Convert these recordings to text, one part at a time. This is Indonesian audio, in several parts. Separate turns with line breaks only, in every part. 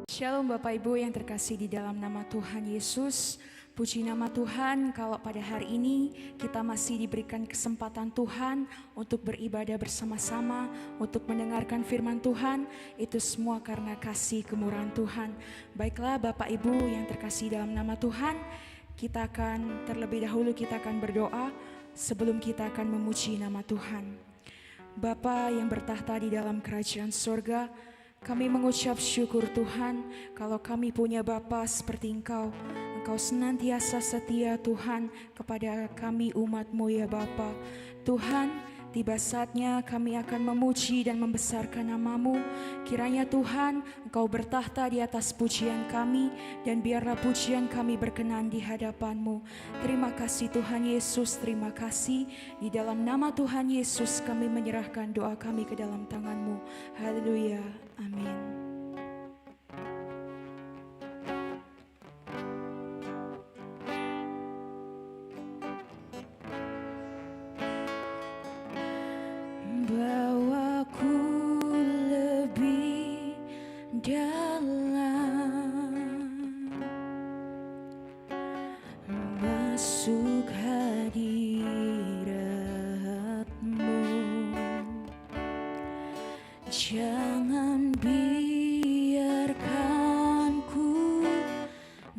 Shalom Bapak Ibu yang terkasih di dalam nama Tuhan Yesus. Puji nama Tuhan kalau pada hari ini kita masih diberikan kesempatan Tuhan untuk beribadah bersama-sama, untuk mendengarkan firman Tuhan. Itu semua karena kasih kemurahan Tuhan. Baiklah Bapak Ibu yang terkasih dalam nama Tuhan, kita akan terlebih dahulu kita akan berdoa sebelum kita akan memuji nama Tuhan. Bapa yang bertahta di dalam kerajaan surga, kami mengucap syukur Tuhan kalau kami punya Bapa seperti Engkau. Engkau senantiasa setia Tuhan kepada kami umat-Mu ya Bapa. Tuhan, tiba saatnya kami akan memuji dan membesarkan nama-Mu. Kiranya Tuhan, Engkau bertahta di atas pujian kami, dan biarlah pujian kami berkenan di hadapan-Mu. Terima kasih Tuhan Yesus, terima kasih. Di dalam nama Tuhan Yesus kami menyerahkan doa kami ke dalam tangan-Mu. Haleluya, amin. Bawaku lebih dalam, masuk hadirat-Mu. Jangan biarkan ku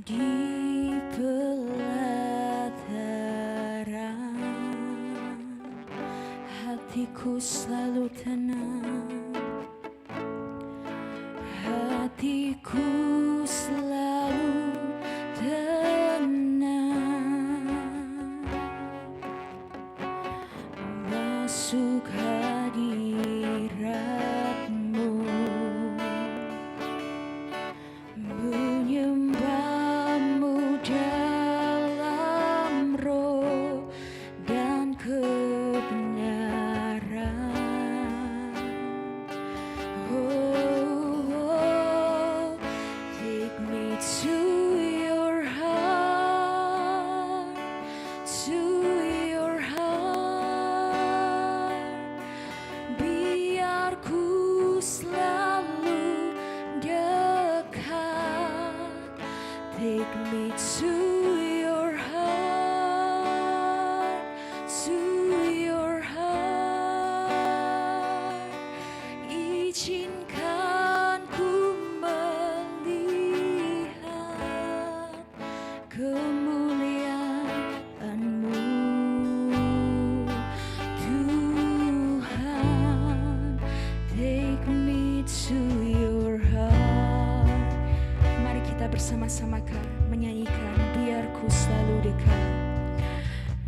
di pelataran, hatiku selalu tenang, hatiku selalu tenang, masuk hadirat-Mu, menyembah-Mu dalam roh dan kebenaran. Take me to your heart, to your heart. Biar ku selalu dekat. Take me to your heart, to your heart. Izinkan ku melihat kemuliaan-Mu, Tuhan. Take me to your heart. Mari kita bersama-sama menyanyikan biar ku selalu dekat.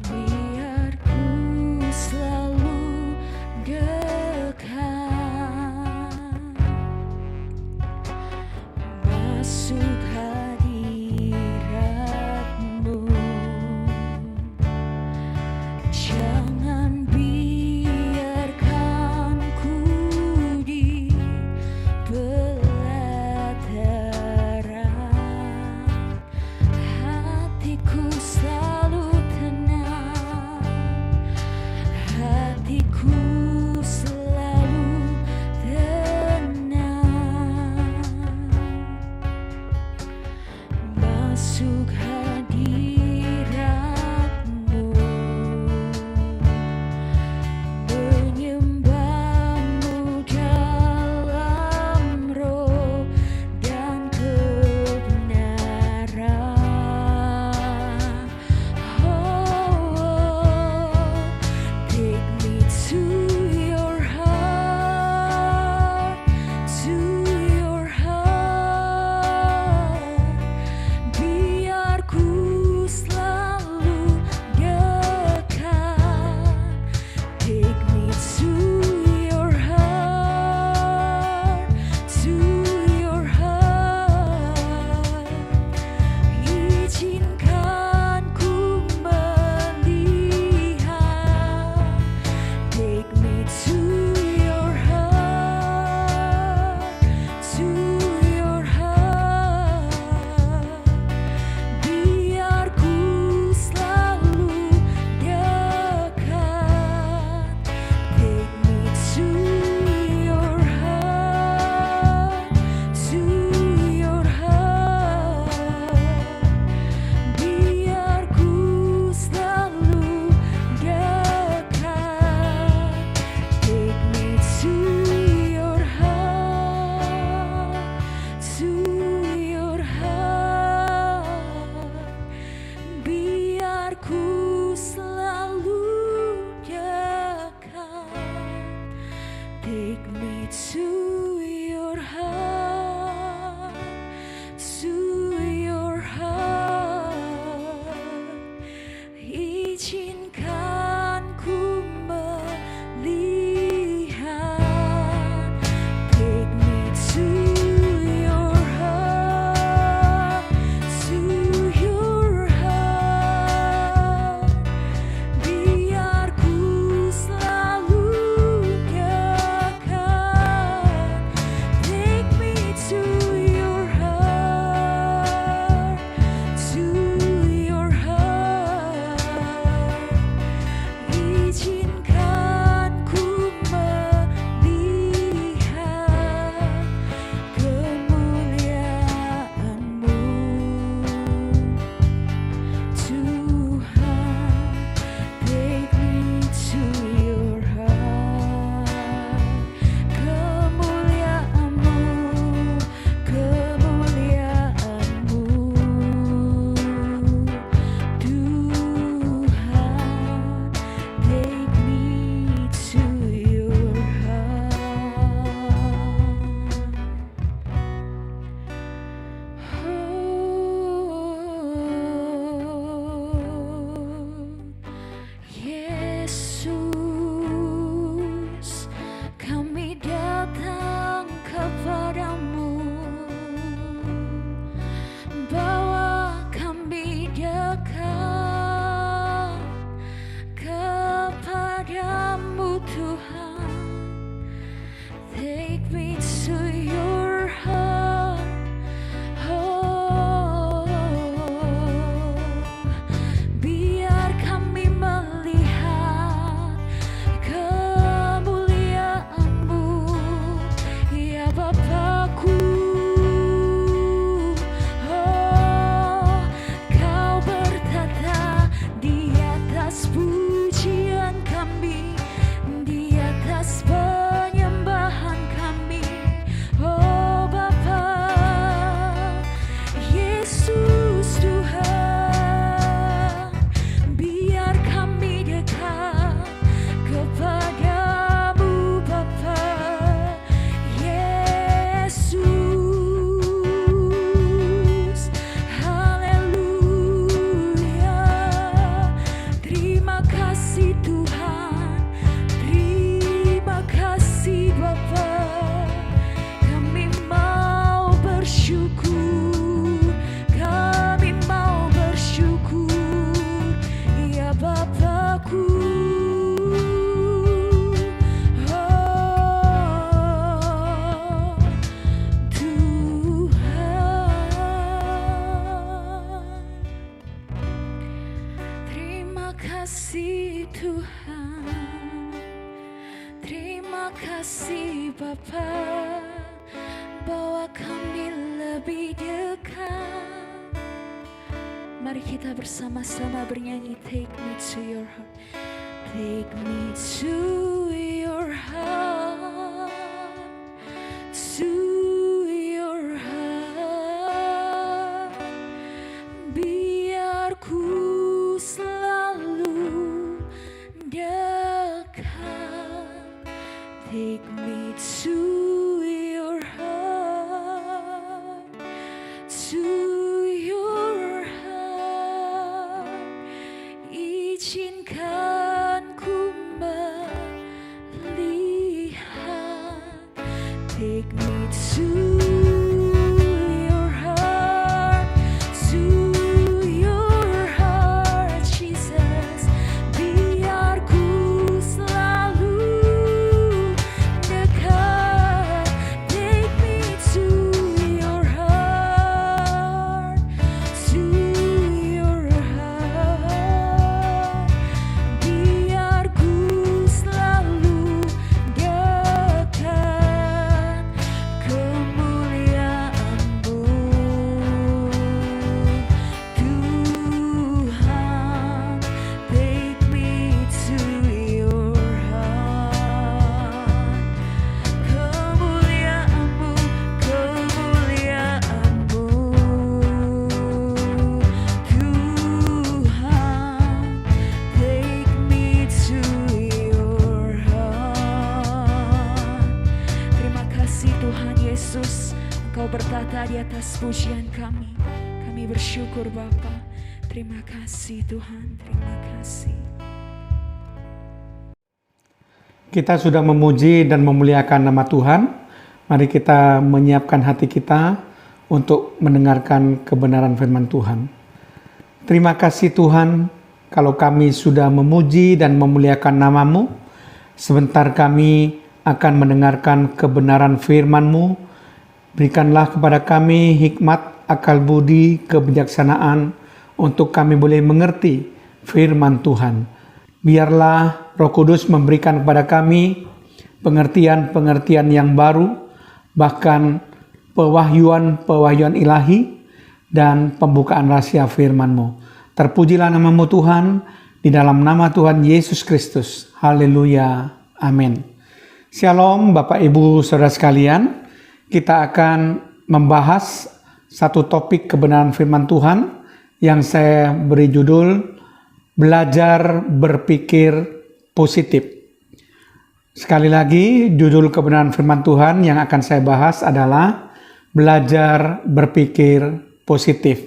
Biar ku selalu dekat, masuk hadirat-Mu. Jangan biarkan ku di pelataran, hatiku selalu tenang, hatiku selalu tenang, masuk hadirat-Mu, menyembah-Mu dalam roh dan kebenaran. Take me to your heart, to your heart. Biar to your heart. Biar ku selalu dekat. Take me to your heart, to your heart. Izinkan ku melihat. Take me to your heart, to your heart. Biar ku selalu dekat. Take me to your heart, to your heart. Izinkan ku melihat kemuliaan-Mu, Tuhan. Take me to your heart. Kemuliaan-Mu, kemuliaan-Mu, Tuhan. Take me to your Yesus, kami datang kepadamu, bawa kami dekat kepadamu, Tuhan. Take me to your heart. Oh, biar kami melihat kemuliaan-Mu, ya Bapakku. Oh, Kau bertata di atas pujian kami, di atas penyembahan kami. Oh Bapa, Yesus Tuhan, biar kami dekat kepadamu Bapa. Yesus, haleluya. Terima kasih Tuhan, terima kasih Bapa. Kami mau bersyukur, kami mau bersyukur, ya Bapakku. Oh, Tuhan. Terima kasih Tuhan, terima kasih Bapa, bawa kami lebih dekat. Mari kita bersama-sama bernyanyi, Take me to your heart. Take me to your heart, to your heart. Biar ku selalu dekat. Take me to your heart, to your heart. Izinkan ku melihat. Take me to your heart, to your heart, Jesus. Biar ku selalu dekat. Take me to your heart. atas pujian kami. Kami bersyukur Bapa. Terima kasih Tuhan, terima kasih.
Kita sudah memuji dan memuliakan nama Tuhan. Mari kita menyiapkan hati kita untuk mendengarkan kebenaran firman Tuhan. Terima kasih Tuhan, kalau kami sudah memuji dan memuliakan nama-Mu, sebentar kami akan mendengarkan kebenaran firman-Mu. Berikanlah kepada kami hikmat, akal budi, kebijaksanaan untuk kami boleh mengerti firman Tuhan. Biarlah Roh Kudus memberikan kepada kami pengertian-pengertian yang baru, bahkan pewahyuan-pewahyuan ilahi dan pembukaan rahasia firman-Mu. Terpujilah nama-Mu Tuhan, di dalam nama Tuhan Yesus Kristus. Haleluya. Amin. Shalom Bapak Ibu Saudara sekalian. Kita akan membahas satu topik kebenaran firman Tuhan yang saya beri judul Belajar Berpikir Positif. Sekali lagi, judul kebenaran firman Tuhan yang akan saya bahas adalah Belajar Berpikir Positif.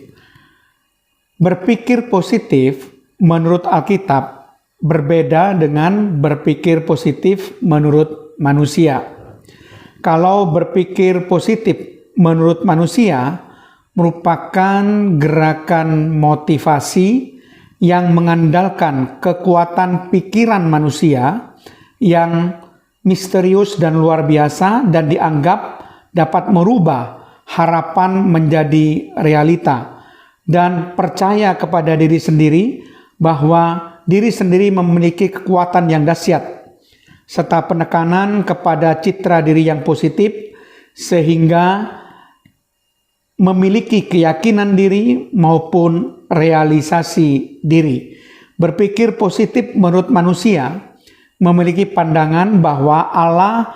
Berpikir positif menurut Alkitab berbeda dengan berpikir positif menurut manusia. Kalau berpikir positif menurut manusia merupakan gerakan motivasi yang mengandalkan kekuatan pikiran manusia yang misterius dan luar biasa dan dianggap dapat merubah harapan menjadi realita dan percaya kepada diri sendiri bahwa diri sendiri memiliki kekuatan yang dahsyat serta penekanan kepada citra diri yang positif sehingga memiliki keyakinan diri maupun realisasi diri. Berpikir positif menurut manusia memiliki pandangan bahwa Allah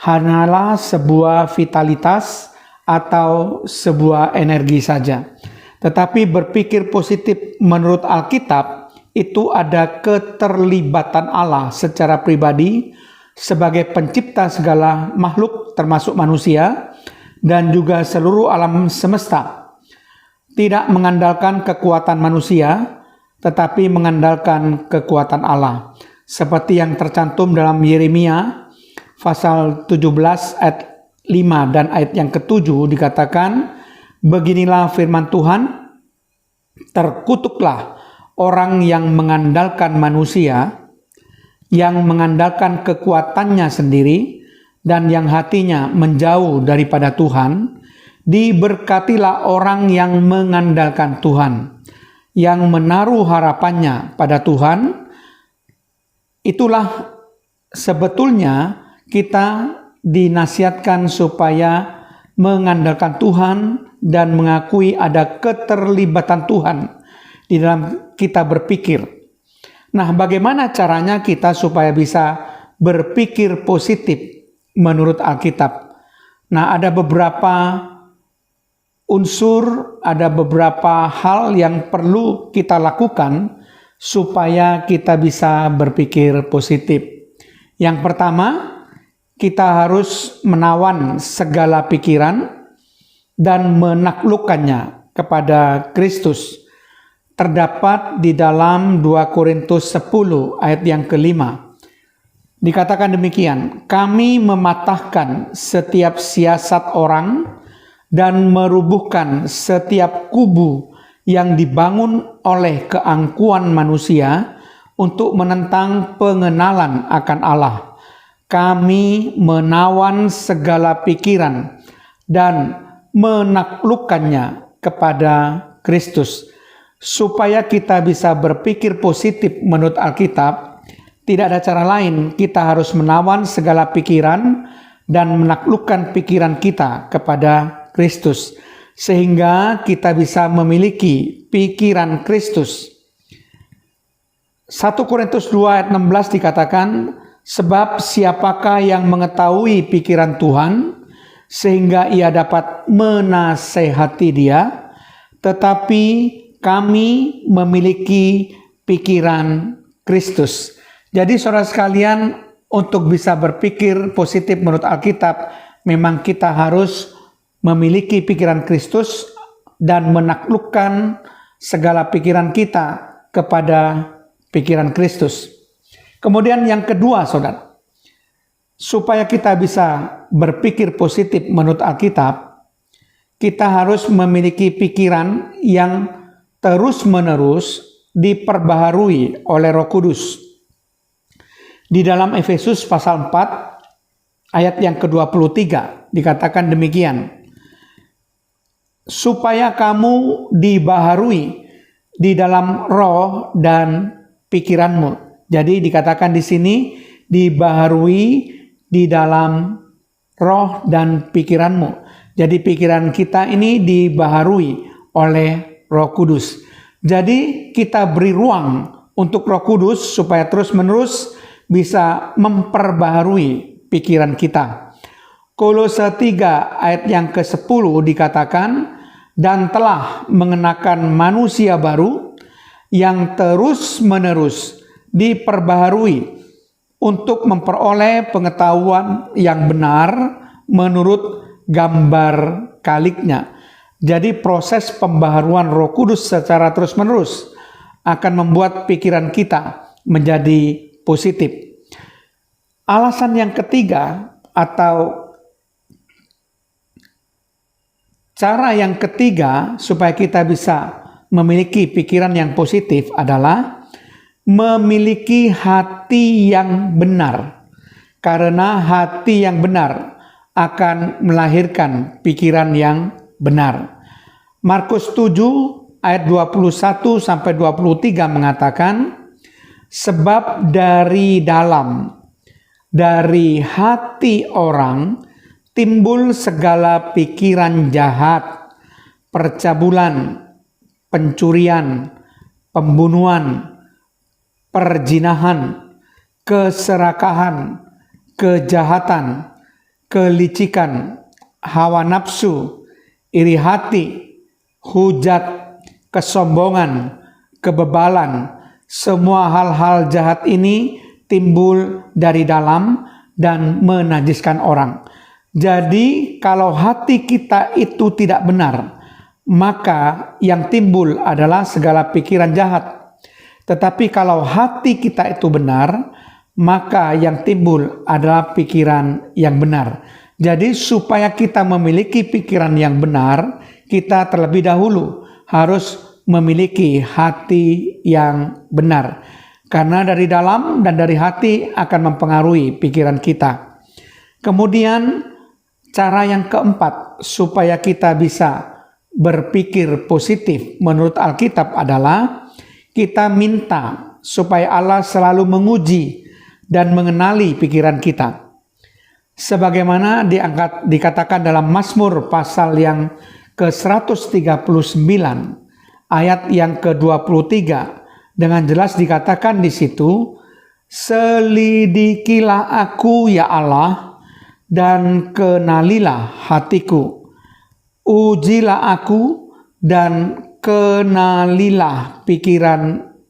hanyalah sebuah vitalitas atau sebuah energi saja. Tetapi berpikir positif menurut Alkitab itu ada keterlibatan Allah secara pribadi sebagai pencipta segala makhluk termasuk manusia dan juga seluruh alam semesta. Tidak mengandalkan kekuatan manusia, tetapi mengandalkan kekuatan Allah. Seperti yang tercantum dalam Yeremia pasal 17 ayat 5 dan ayat yang ke-7 dikatakan, beginilah firman Tuhan, terkutuklah orang yang mengandalkan manusia, yang mengandalkan kekuatannya sendiri, dan yang hatinya menjauh daripada Tuhan. Diberkatilah orang yang mengandalkan Tuhan, yang menaruh harapannya pada Tuhan. Itulah sebetulnya kita dinasihatkan supaya mengandalkan Tuhan dan mengakui ada keterlibatan Tuhan di dalam kita berpikir. Nah, bagaimana caranya kita supaya bisa berpikir positif menurut Alkitab? Nah, ada beberapa unsur, ada beberapa hal yang perlu kita lakukan supaya kita bisa berpikir positif. Yang pertama, kita harus menawan segala pikiran dan menaklukkannya kepada Kristus. Terdapat di dalam 2 Korintus 10 ayat yang ke-5. Dikatakan demikian, kami mematahkan setiap siasat orang dan merubuhkan setiap kubu yang dibangun oleh keangkuhan manusia untuk menentang pengenalan akan Allah. Kami menawan segala pikiran dan menaklukkannya kepada Kristus. Supaya kita bisa berpikir positif menurut Alkitab, tidak ada cara lain. Kita harus menawan segala pikiran dan menaklukkan pikiran kita kepada Kristus, sehingga kita bisa memiliki pikiran Kristus. 1 Korintus 2 ayat 16 dikatakan, sebab siapakah yang mengetahui pikiran Tuhan sehingga ia dapat menasehati dia, tetapi kami memiliki pikiran Kristus. Jadi saudara sekalian, untuk bisa berpikir positif menurut Alkitab, memang kita harus memiliki pikiran Kristus dan menaklukkan segala pikiran kita kepada pikiran Kristus. Kemudian yang kedua, saudara, supaya kita bisa berpikir positif menurut Alkitab, kita harus memiliki pikiran yang terus-menerus diperbaharui oleh Roh Kudus. Di dalam Efesus pasal 4 ayat yang ke-23 dikatakan demikian, supaya kamu dibaharui di dalam roh dan pikiranmu. Jadi dikatakan di sini dibaharui di dalam roh dan pikiranmu. Jadi pikiran kita ini dibaharui oleh Roh Kudus. Jadi kita beri ruang untuk Roh Kudus supaya terus-menerus bisa memperbaharui pikiran kita. Kolose 3 ayat yang ke-10 dikatakan, dan telah mengenakan manusia baru yang terus-menerus diperbaharui untuk memperoleh pengetahuan yang benar menurut gambar kaliknya. Jadi proses pembaharuan Roh Kudus secara terus-menerus akan membuat pikiran kita menjadi positif. Alasan yang ketiga atau cara yang ketiga supaya kita bisa memiliki pikiran yang positif adalah memiliki hati yang benar. Karena hati yang benar akan melahirkan pikiran yang benar. Markus 7 ayat 21 sampai 23 mengatakan, sebab dari hati orang timbul segala pikiran jahat, percabulan, pencurian, pembunuhan, perzinahan, keserakahan, kejahatan, kelicikan, hawa nafsu, iri hati, hujat, kesombongan, kebebalan. Semua hal-hal jahat ini timbul dari dalam dan menajiskan orang. Jadi kalau hati kita itu tidak benar, maka yang timbul adalah segala pikiran jahat. Tetapi kalau hati kita itu benar, maka yang timbul adalah pikiran yang benar. Jadi supaya kita memiliki pikiran yang benar, kita terlebih dahulu harus memiliki hati yang benar. Karena dari dalam dan dari hati akan mempengaruhi pikiran kita. Kemudian cara yang keempat supaya kita bisa berpikir positif menurut Alkitab adalah kita minta supaya Allah selalu menguji dan mengenali pikiran kita. Sebagaimana dikatakan dalam Mazmur pasal yang ke-139 ayat yang ke-23 dengan jelas dikatakan di situ, selidikilah aku ya Allah dan kenalilah hatiku. Ujilah aku dan kenalilah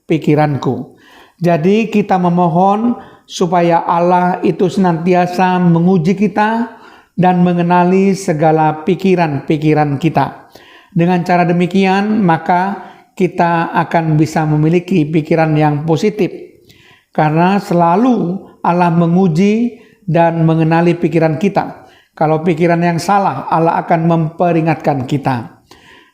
pikiranku. Jadi kita memohon supaya Allah itu senantiasa menguji kita dan mengenali segala pikiran-pikiran kita. Dengan cara demikian maka kita akan bisa memiliki pikiran yang positif. Karena selalu Allah menguji dan mengenali pikiran kita. Kalau pikiran yang salah, Allah akan memperingatkan kita.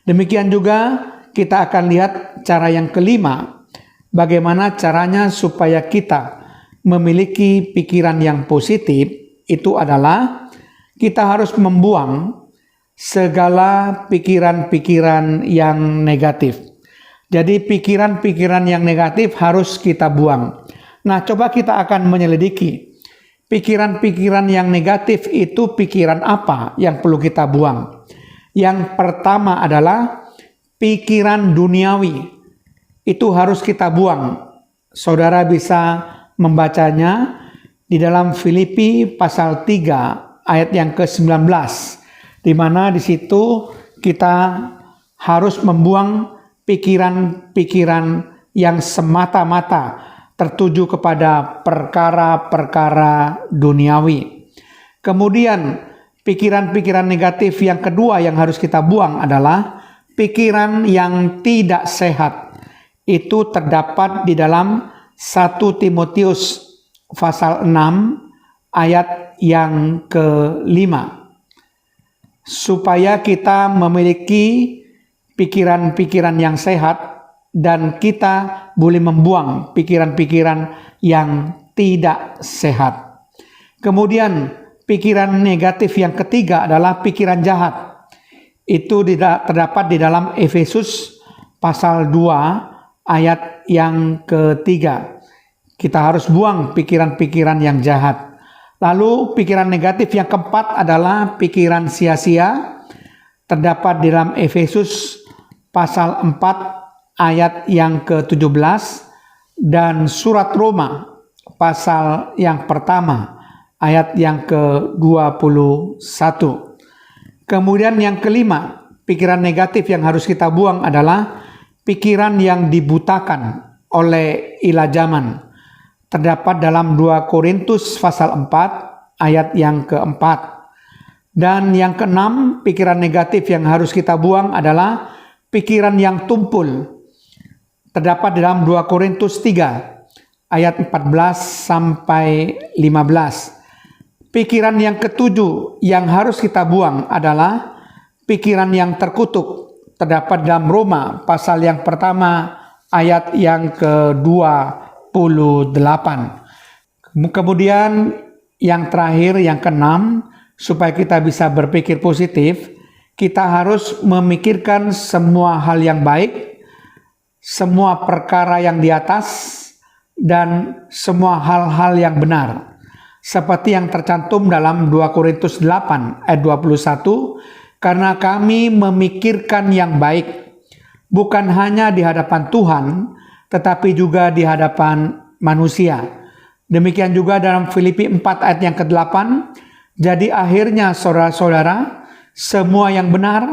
Demikian juga kita akan lihat cara yang kelima, bagaimana caranya supaya kita memiliki pikiran yang positif. Itu adalah kita harus membuang segala pikiran-pikiran yang negatif. Jadi pikiran-pikiran yang negatif harus kita buang. Nah, coba kita akan menyelidiki pikiran-pikiran yang negatif itu pikiran apa yang perlu kita buang. Yang pertama adalah pikiran duniawi. Itu harus kita buang. Saudara bisa membacanya di dalam Filipi pasal 3 ayat yang ke-19. Di mana di situ kita harus membuang pikiran-pikiran yang semata-mata tertuju kepada perkara-perkara duniawi. Kemudian Pikiran-pikiran negatif yang kedua yang harus kita buang adalah pikiran yang tidak sehat. Itu terdapat di dalam 1 Timotius pasal 6 ayat yang ke-5. Supaya kita memiliki pikiran-pikiran yang sehat dan kita boleh membuang pikiran-pikiran yang tidak sehat. Kemudian pikiran negatif yang ketiga adalah pikiran jahat. Itu terdapat di dalam Efesus pasal 2 ayat yang ketiga. Kita harus buang pikiran-pikiran yang jahat. Lalu pikiran negatif yang keempat adalah pikiran sia-sia. Terdapat di dalam Efesus pasal 4 ayat yang ke-17 dan surat Roma pasal yang pertama ayat yang ke-21. Kemudian yang kelima, pikiran negatif yang harus kita buang adalah pikiran yang dibutakan oleh ilah zaman. Terdapat dalam 2 Korintus pasal 4 ayat yang ke-4. Dan yang keenam, pikiran negatif yang harus kita buang adalah pikiran yang tumpul. Terdapat dalam 2 Korintus 3 ayat 14 sampai 15. Pikiran yang ketujuh yang harus kita buang adalah pikiran yang terkutuk. Terdapat dalam Roma pasal yang pertama ayat yang ke-28. Kemudian yang terakhir, yang keenam, supaya kita bisa berpikir positif, kita harus memikirkan semua hal yang baik, semua perkara yang di atas, dan semua hal-hal yang benar. Seperti yang tercantum dalam 2 Korintus 8 ayat 21, karena kami memikirkan yang baik, bukan hanya di hadapan Tuhan, tetapi juga di hadapan manusia. Demikian juga dalam Filipi 4 ayat yang ke-8, jadi akhirnya saudara-saudara, semua yang benar,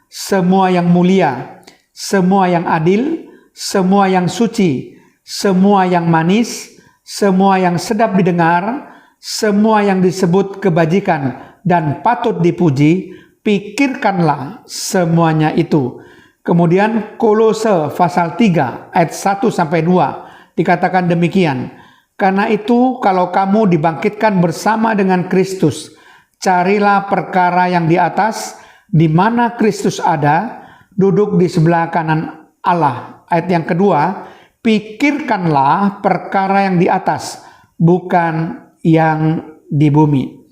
semua yang mulia, semua yang adil, semua yang suci, semua yang manis, semua yang sedap didengar, semua yang disebut kebajikan dan patut dipuji, pikirkanlah semuanya itu. Kemudian Kolose pasal 3 ayat 1 sampai 2 dikatakan demikian. Karena itu kalau kamu dibangkitkan bersama dengan Kristus, carilah perkara yang di atas, di mana Kristus ada, duduk di sebelah kanan Allah. Ayat yang kedua, pikirkanlah perkara yang di atas, bukan yang di bumi.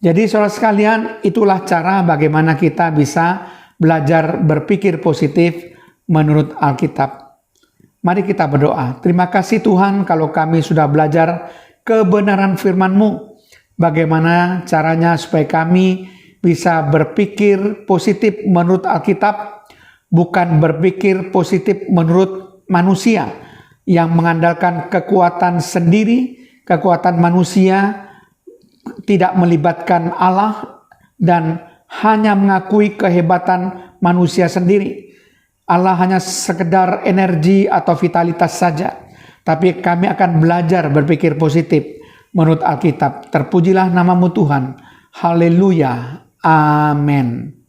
Jadi saudara sekalian, itulah cara bagaimana kita bisa belajar berpikir positif menurut Alkitab. Mari kita berdoa. Terima kasih Tuhan kalau kami sudah belajar kebenaran firman-Mu. Bagaimana caranya supaya kami bisa berpikir positif menurut Alkitab, bukan berpikir positif menurut manusia yang mengandalkan kekuatan sendiri, kekuatan manusia, tidak melibatkan Allah, dan hanya mengakui kehebatan manusia sendiri. Allah hanya sekedar energi atau vitalitas saja. Tapi kami akan belajar berpikir positif menurut Alkitab. Terpujilah namamu Tuhan. Haleluya. Amin.